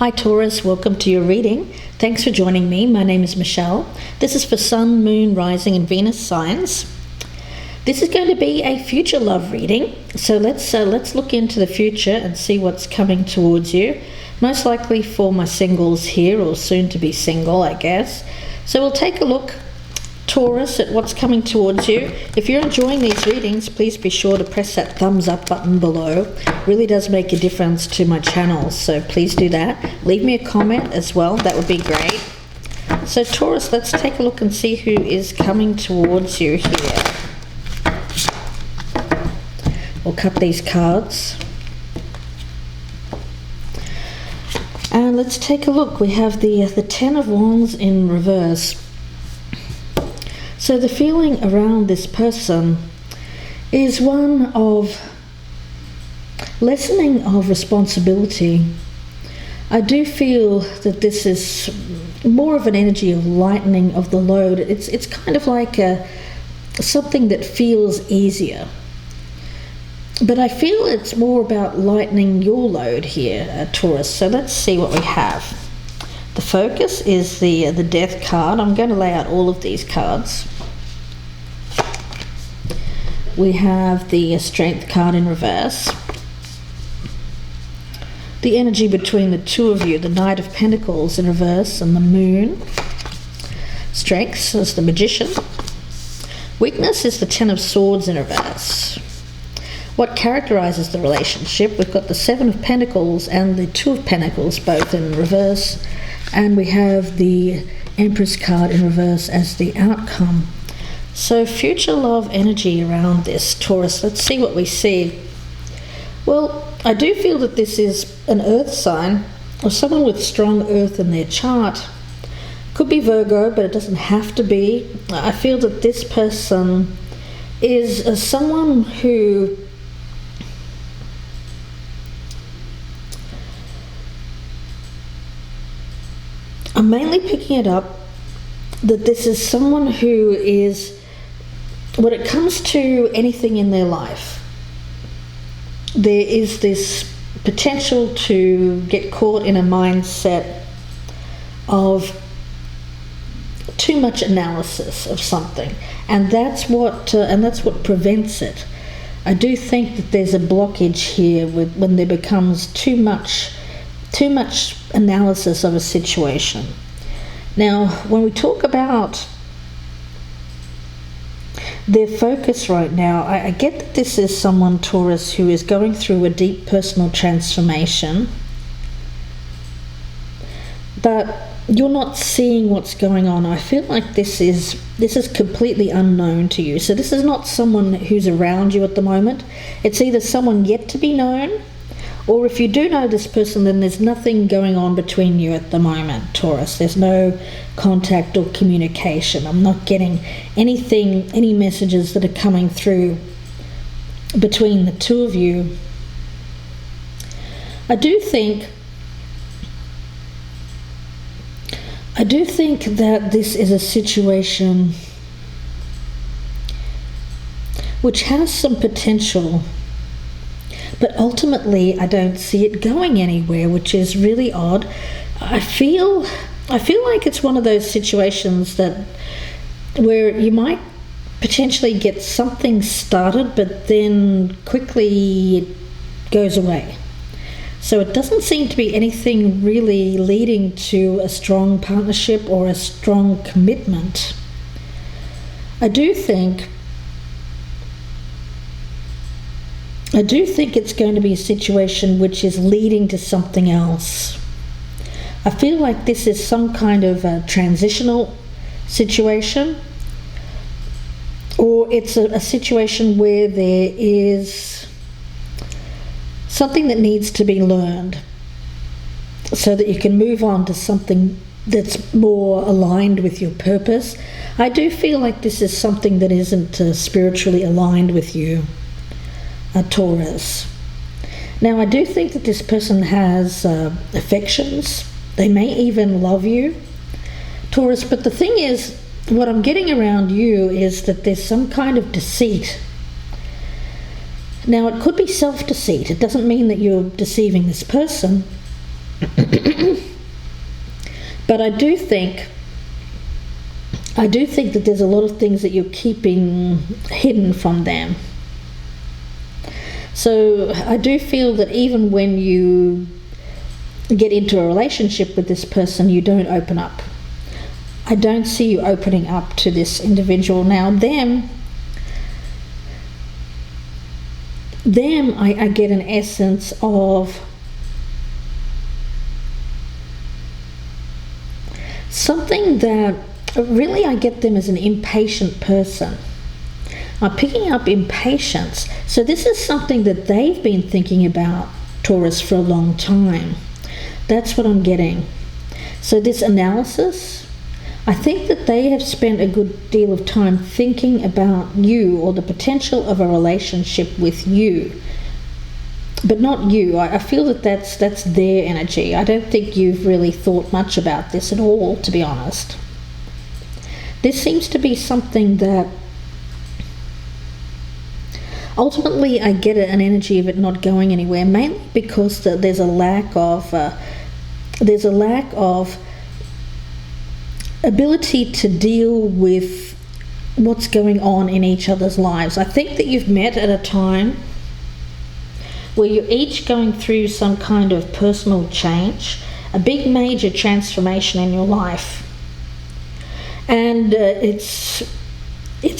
Hi Taurus, welcome to your reading. Thanks for joining me. My name is Michelle. This is for Sun, Moon, Rising and Venus signs. This is going to be a future love reading. So let's look into the future and see what's coming towards you. Most likely for my singles here, or soon to be single, I guess. So we'll take a look, Taurus, at what's coming towards you. If you're enjoying these readings, please be sure to press that thumbs up button below. It really does make a difference to my channel, so please do that. Leave me a comment as well, that would be great. So Taurus, let's take a look and see who is coming towards you here. We'll cut these cards. And let's take a look. We have the Ten of Wands in reverse. So the feeling around this person is one of lessening of responsibility. I do feel that this is more of an energy of lightening of the load. It's kind of like something that feels easier. But I feel it's more about lightening your load here, Taurus. So let's see what we have. The focus is the Death card. I'm going to lay out all of these cards. We have the Strength card in reverse. The energy between the two of you, the Knight of Pentacles in reverse and the Moon. Strength is the Magician. Weakness is the Ten of Swords in reverse. What characterizes the relationship? We've got the Seven of Pentacles and the Two of Pentacles both in reverse. And we have the Empress card in reverse as the outcome. So future love energy around this, Taurus. Let's see what we see. Well, I do feel that this is an earth sign or someone with strong earth in their chart. Could be Virgo, but it doesn't have to be. I feel that this person is someone who I'm mainly picking it up that this is someone who is, when it comes to anything in their life, there is this potential to get caught in a mindset of too much analysis of something, and that's what prevents it. I do think that there's a blockage here when there becomes too much analysis of a situation. Now, when we talk about their focus right now, I get that this is someone, Taurus, who is going through a deep personal transformation, but you're not seeing what's going on. I feel like this is completely unknown to you. So this is not someone who's around you at the moment. It's either someone yet to be known, or if you do know this person, then there's nothing going on between you at the moment, Taurus. There's no contact or communication. I'm not getting any messages that are coming through between the two of you. I do think that this is a situation which has some potential, but ultimately I don't see it going anywhere, which is really odd. I feel like it's one of those situations where you might potentially get something started, but then quickly it goes away. So it doesn't seem to be anything really leading to a strong partnership or a strong commitment. I do think it's going to be a situation which is leading to something else. I feel like this is some kind of a transitional situation, or it's a situation where there is something that needs to be learned so that you can move on to something that's more aligned with your purpose. I do feel like this is something that isn't spiritually aligned with you, Taurus. Now, I do think that this person has affections. They may even love you, Taurus, but the thing is, what I'm getting around you is that there's some kind of deceit. Now, it could be self-deceit. It doesn't mean that you're deceiving this person, But I do think that there's a lot of things that you're keeping hidden from them. So I do feel that even when you get into a relationship with this person, you don't open up. I don't see you opening up to this individual. Now, them I get an essence of something that really I get them as an impatient person. I'm picking up impatience. So this is something that they've been thinking about, Taurus, for a long time. That's what I'm getting. So this analysis, I think that they have spent a good deal of time thinking about you or the potential of a relationship with you. But not you. I feel that that's their energy. I don't think you've really thought much about this at all, to be honest. This seems to be something that ultimately I get an energy of it not going anywhere, mainly because there's a lack of ability to deal with what's going on in each other's lives. I think that you've met at a time where you're each going through some kind of personal change, a big major transformation in your life. And it's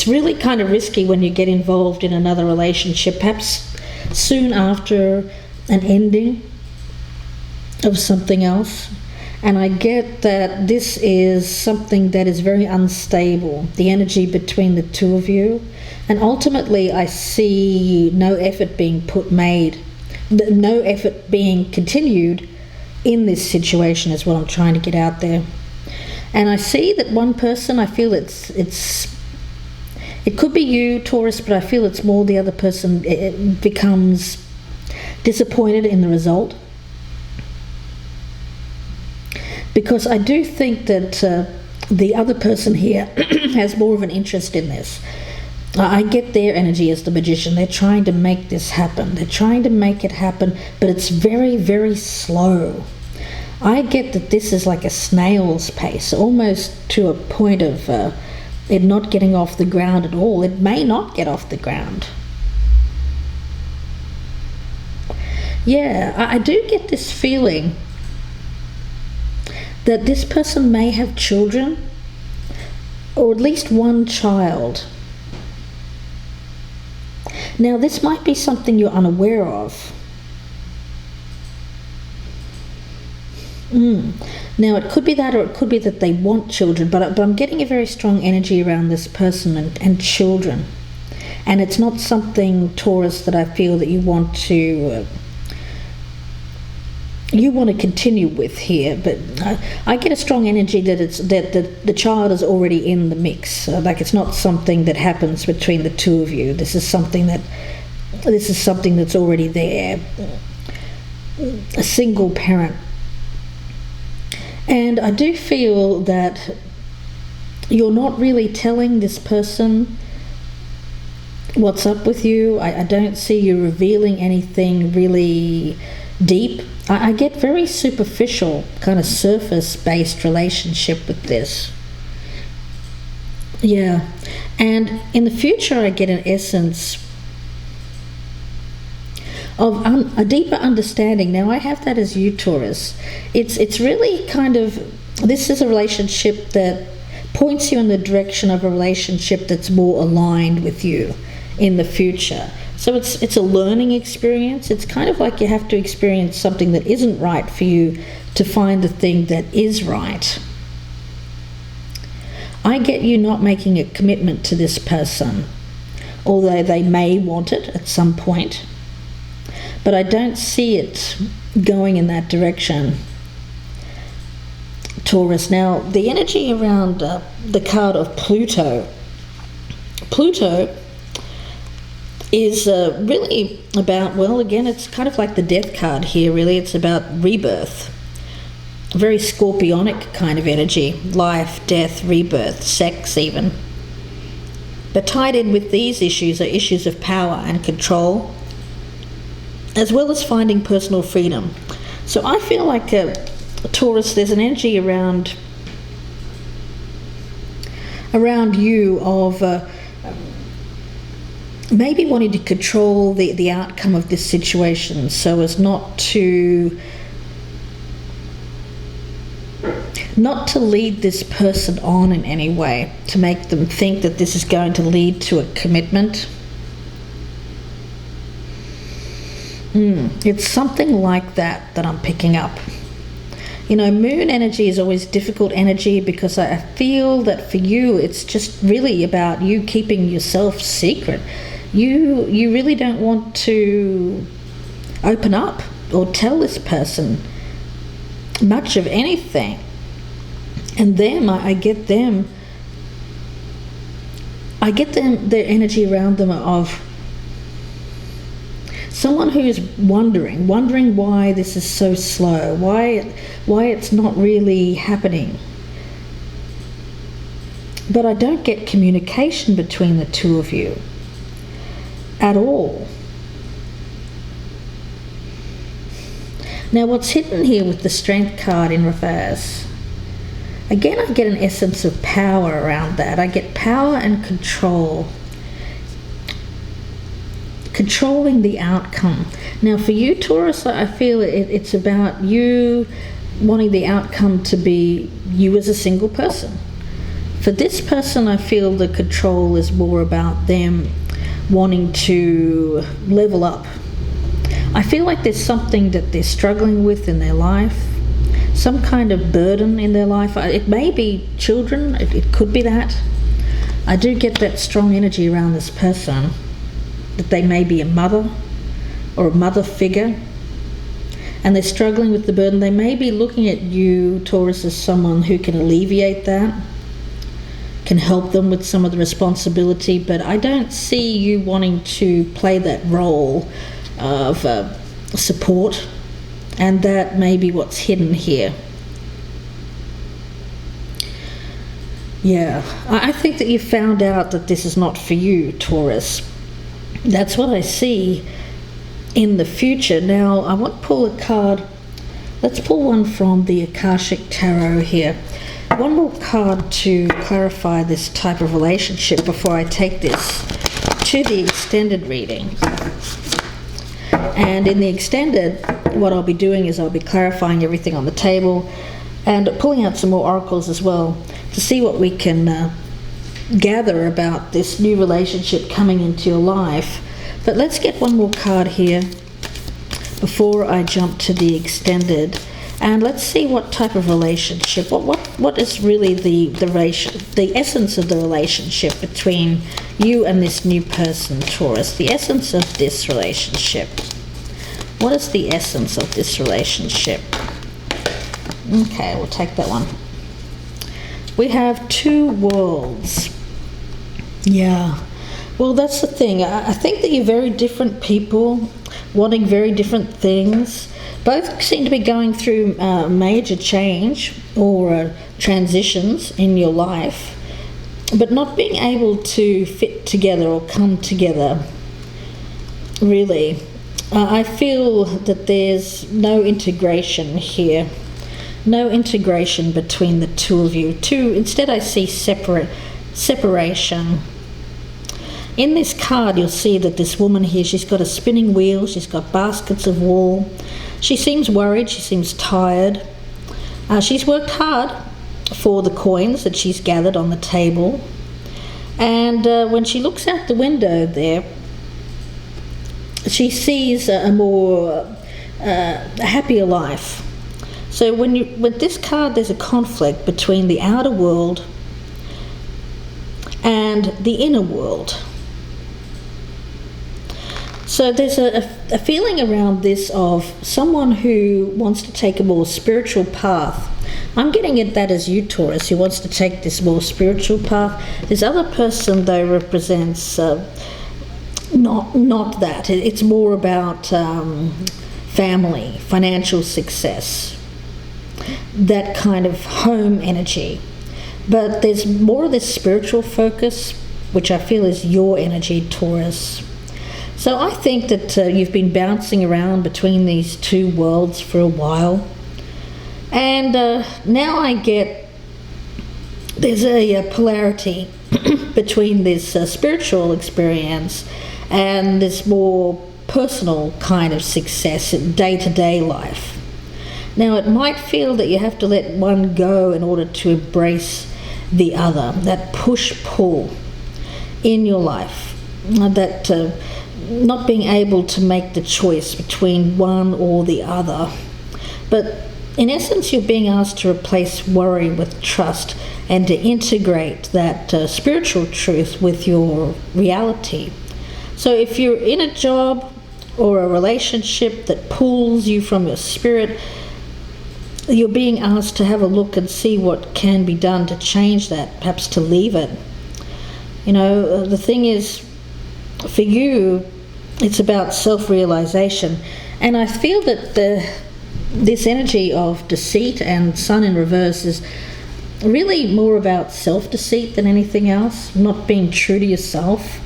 really kind of risky when you get involved in another relationship, perhaps soon after an ending of something else. And I get that this is something that is very unstable, the energy between the two of you. And ultimately I see no effort being no effort being continued in this situation is what I'm trying to get out there. And I see that one person, I feel it could be you, Taurus, but I feel it's more the other person. It becomes disappointed in the result. Because I do think that the other person here has more of an interest in this. I get their energy as the magician. They're trying to make this happen. They're trying to make it happen, but it's very, very slow. I get that this is like a snail's pace, almost to a point of it not getting off the ground at all. It may not get off the ground. Yeah, I do get this feeling that this person may have children, or at least one child. Now, this might be something you're unaware of. Now, it could be that, or it could be that they want children, but I'm getting a very strong energy around this person and children. And it's not something, Taurus, that I feel that you want to continue with here, but I get a strong energy that the child is already in the mix. Like, it's not something that happens between the two of you. This is something that's already there. A single parent. And I do feel that you're not really telling this person what's up with you. I don't see you revealing anything really deep. I get very superficial, kind of surface-based relationship with this. Yeah. And in the future, I get an essence of a deeper understanding. Now, I have that as you, Taurus. It's really kind of, this is a relationship that points you in the direction of a relationship that's more aligned with you in the future. So it's a learning experience. It's kind of like you have to experience something that isn't right for you to find the thing that is right. I get you not making a commitment to this person, although they may want it at some point. But I don't see it going in that direction, Taurus. Now, the energy around the card of Pluto. Pluto is really about, well, again, it's kind of like the death card here, really. It's about rebirth. Very scorpionic kind of energy. Life, death, rebirth, sex even. But tied in with these issues are issues of power and control, as well as finding personal freedom. So I feel like Taurus, there's an energy around you of maybe wanting to control the outcome of this situation so as not to lead this person on in any way, to make them think that this is going to lead to a commitment. It's something like that I'm picking up. You know, moon energy is always difficult energy because I feel that for you it's just really about you keeping yourself secret. You really don't want to open up or tell this person much of anything. And I get them, their energy around them of someone who is wondering why this is so slow, why it's not really happening. But I don't get communication between the two of you at all. Now, what's hidden here with the Strength card in reverse? Again, I get an essence of power around that. I get power and control. Controlling the outcome. Now, for you, Taurus, I feel it's about you wanting the outcome to be you as a single person. For this person, I feel the control is more about them wanting to level up. I feel like there's something that they're struggling with in their life, some kind of burden in their life. It may be children, it could be that. I do get that strong energy around this person, that they may be a mother or a mother figure, and they're struggling with the burden. They may be looking at you, Taurus, as someone who can alleviate that, can help them with some of the responsibility, but I don't see you wanting to play that role of support, and that may be what's hidden here. Yeah, I think that you found out that this is not for you, Taurus. That's what I see in the future. Now, I want to pull a card. Let's pull one from the Akashic Tarot here. One more card to clarify this type of relationship before I take this to the extended reading. And in the extended, what I'll be doing is I'll be clarifying everything on the table and pulling out some more oracles as well to see what we can gather about this new relationship coming into your life. But let's get one more card here before I jump to the extended, and let's see what type of relationship, what is really the essence of the relationship between you and this new person, Taurus. The essence of this relationship. What is the essence of this relationship? Okay, we'll take that one. We have two worlds. Yeah. Well, that's the thing. I think that you're very different people, wanting very different things. Both seem to be going through major change or transitions in your life, but not being able to fit together or come together, really. I feel that there's no integration here. No integration between the two of you. Instead, I see separation. In this card, you'll see that this woman here, she's got a spinning wheel, she's got baskets of wool. She seems worried, she seems tired. She's worked hard for the coins that she's gathered on the table. And when she looks out the window there, she sees a more happier life. So with this card, there's a conflict between the outer world and the inner world. So there's a feeling around this of someone who wants to take a more spiritual path. I'm getting at that as you, Taurus, who wants to take this more spiritual path. This other person, though, represents not that. It's more about family, financial success, that kind of home energy. But there's more of this spiritual focus, which I feel is your energy, Taurus. So I think that you've been bouncing around between these two worlds for a while. And now I get there's a polarity between this spiritual experience and this more personal kind of success in day-to-day life. Now, it might feel that you have to let one go in order to embrace the other, that push-pull in your life, that not being able to make the choice between one or the other. But in essence, you're being asked to replace worry with trust and to integrate that spiritual truth with your reality. So if you're in a job or a relationship that pulls you from your spirit, you're being asked to have a look and see what can be done to change that, perhaps to leave it. You know, the thing is, for you, it's about self-realization. And I feel that this energy of deceit and sun in reverse is really more about self-deceit than anything else, not being true to yourself.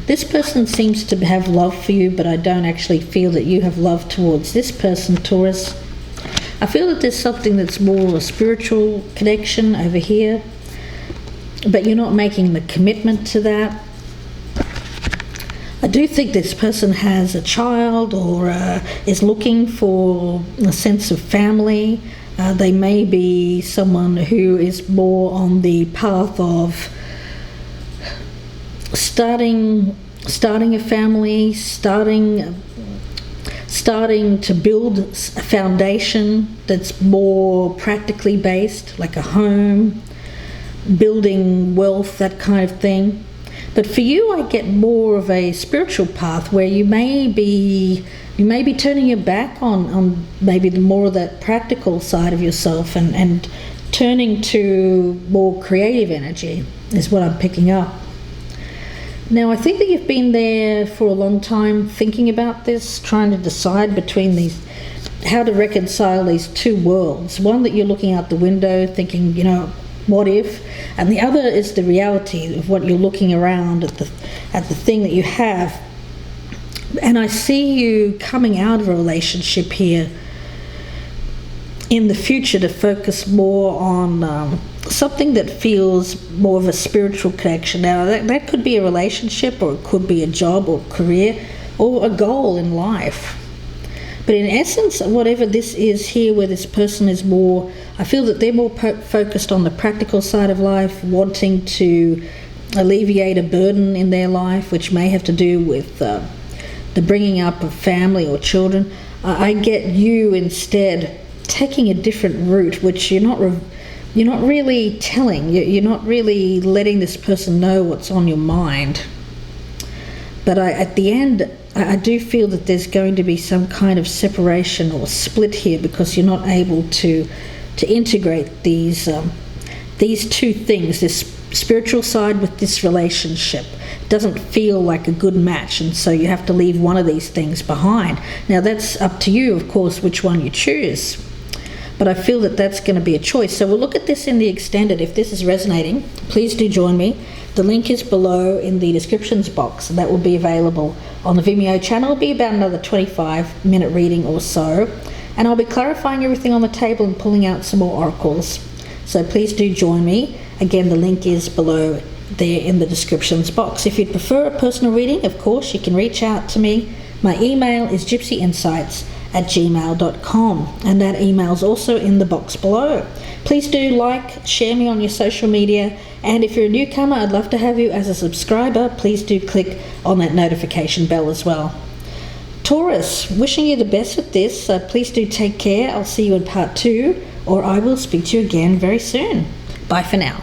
This person seems to have love for you, but I don't actually feel that you have love towards this person, Taurus. I feel that there's something that's more a spiritual connection over here, but you're not making the commitment to that. I do think this person has a child or is looking for a sense of family. They may be someone who is more on the path of starting a family, starting to build a foundation that's more practically based, like a home, building wealth, that kind of thing. But for you, I get more of a spiritual path where you may be turning your back on maybe the more of that practical side of yourself and turning to more creative energy is what I'm picking up. Now, I think that you've been there for a long time thinking about this, trying to decide between these, how to reconcile these two worlds. One that you're looking out the window thinking, you know, what if? And the other is the reality of what you're looking around at the thing that you have. And I see you coming out of a relationship here in the future to focus more on something that feels more of a spiritual connection. Now, that could be a relationship, or it could be a job or career or a goal in life. But in essence, whatever this is here, where this person is more, I feel that they're more focused on the practical side of life, wanting to alleviate a burden in their life, which may have to do with the bringing up of family or children. I get you instead taking a different route, which you're not really telling. You're not really letting this person know what's on your mind. But at the end, I do feel that there's going to be some kind of separation or split here, because you're not able to integrate these two things, this spiritual side with this relationship. It doesn't feel like a good match, and so you have to leave one of these things behind. Now, that's up to you, of course, which one you choose. But I feel that that's going to be a choice. So we'll look at this in the extended. If this is resonating, please do join me. The link is below in the descriptions box, and that will be available on the Vimeo channel. It'll be about another 25-minute reading or so. And I'll be clarifying everything on the table and pulling out some more oracles. So please do join me. Again, the link is below there in the descriptions box. If you'd prefer a personal reading, of course, you can reach out to me. My email is gypsyinsights@gmail.com, and that email is also in the box below. Please do like, share me on your social media, and if you're a newcomer, I'd love to have you as a subscriber. Please do click on that notification bell as well. Taurus, wishing you the best with this. Please do take care. I'll see you in part 2, or I will speak to you again very soon. Bye for now.